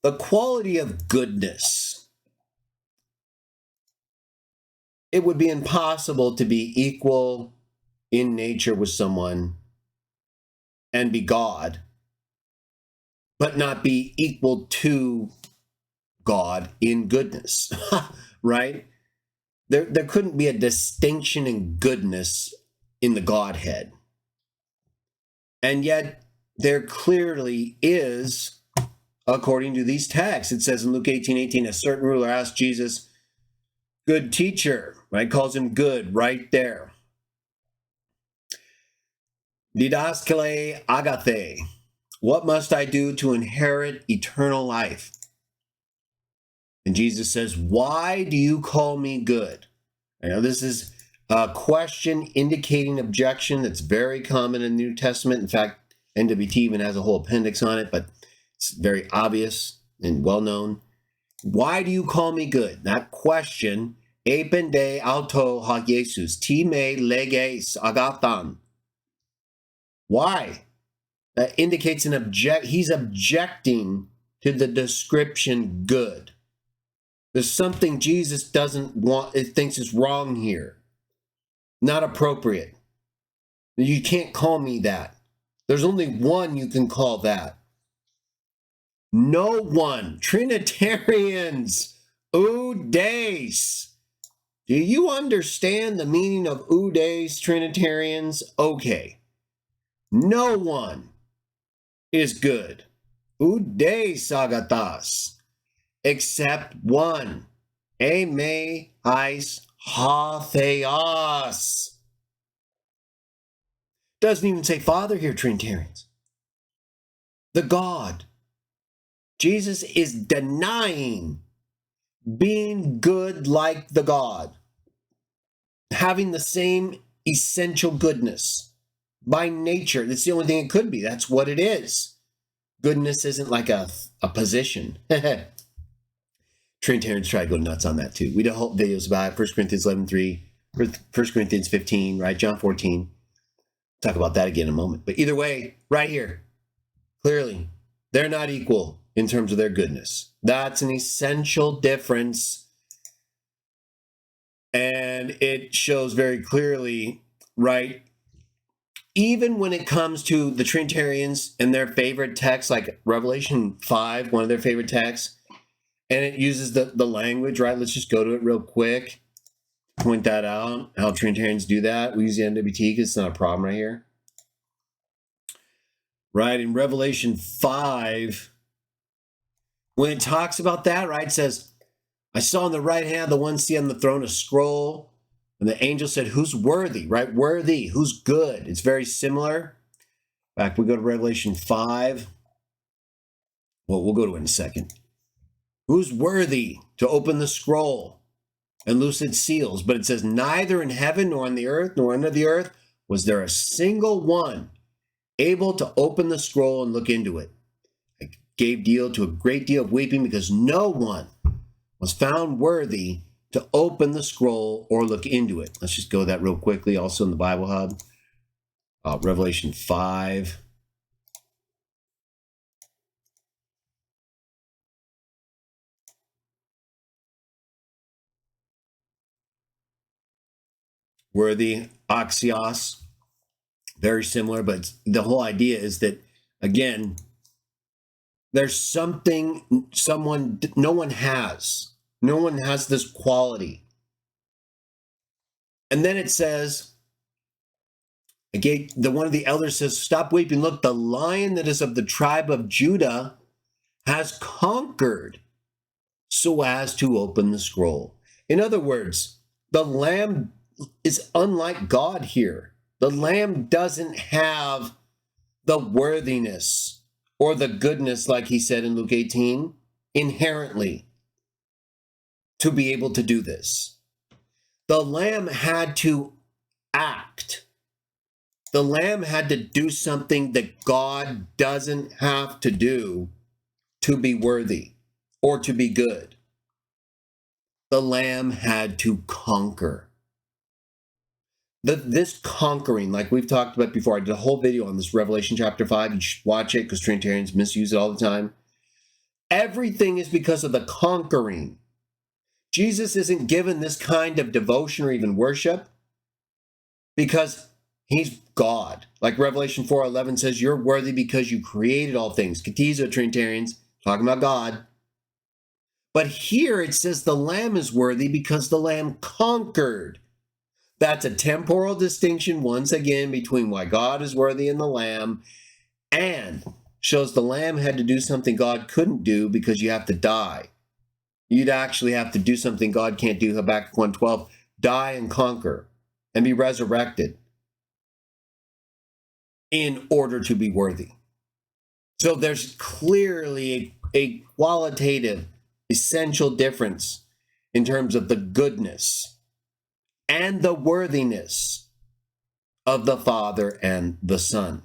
The quality of goodness. It would be impossible to be equal in nature with someone and be God, but not be equal to God in goodness, right? There couldn't be a distinction in goodness in the Godhead. And yet there clearly is, according to these texts. It says in Luke 18:18, a certain ruler asked Jesus, good teacher, right? Calls him good right there. Didaskale agathe. What must I do to inherit eternal life? And Jesus says, why do you call me good? I know this is a question indicating objection that's very common in the New Testament. In fact, NWT even has a whole appendix on it, but it's very obvious and well known. Why do you call me good? That question, epende auto ha Jesus, ti me leges agathan. Why? That indicates he's objecting to the description good. There's something Jesus doesn't want, it thinks is wrong here. Not appropriate. You can't call me that. There's only one you can call that. No one. Trinitarians. Oudes. Do you understand the meaning of oudes, Trinitarians? Okay. No one is good. Oudes agathos. Except one. Eme eis ha theos. Doesn't even say Father here, Trinitarians. The God. Jesus is denying being good like the God, having the same essential goodness by nature. That's the only thing it could be. That's what it is. Goodness isn't like a position. Trinitarians try to go nuts on that too. We did whole videos about it. 1 Corinthians 11:3, 1 Corinthians 15, right? John 14. Talk about that again in a moment. But either way, right here, clearly, they're not equal in terms of their goodness. That's an essential difference. And it shows very clearly, right? Even when it comes to the Trinitarians and their favorite text, like Revelation 5, one of their favorite texts, and it uses the language, right? Let's just go to it real quick. Point that out, how Trinitarians do that. We use the NWT because it's not a problem right here. Right, in Revelation 5, when it talks about that, right, it says, I saw on the right hand the one seated on the throne a scroll, and the angel said, who's worthy, right? Worthy, who's good? It's very similar. Back, we go to Revelation 5. Well, we'll go to it in a second. Who's worthy to open the scroll and loose its seals? But it says, neither in heaven nor on the earth nor under the earth was there a single one able to open the scroll and look into it. I gave deal to a great deal of weeping because no one was found worthy to open the scroll or look into it. Let's just go with that real quickly. Also in the Bible Hub, Revelation 5. Worthy, axios, very similar, but the whole idea is that, again, there's something no one has this quality. And then it says, again, one of the elders says, stop weeping. Look, the lion that is of the tribe of Judah has conquered so as to open the scroll. In other words, the Lamb is unlike God here. The Lamb doesn't have the worthiness or the goodness, like he said in Luke 18, inherently to be able to do this. The Lamb had to act. The Lamb had to do something that God doesn't have to do to be worthy or to be good. The Lamb had to conquer. This conquering, like we've talked about before, I did a whole video on this Revelation chapter 5. You should watch it because Trinitarians misuse it all the time. Everything is because of the conquering. Jesus isn't given this kind of devotion or even worship because he's God. Like Revelation 4:11 says, you're worthy because you created all things. Katizo Trinitarians, talking about God. But here it says the Lamb is worthy because the Lamb conquered. That's a temporal distinction, once again, between why God is worthy and the Lamb, and shows the Lamb had to do something God couldn't do because you have to die. You'd actually have to do something God can't do, Habakkuk 1:12, die and conquer and be resurrected in order to be worthy. So there's clearly a qualitative, essential difference in terms of the goodness and the worthiness of the Father and the Son.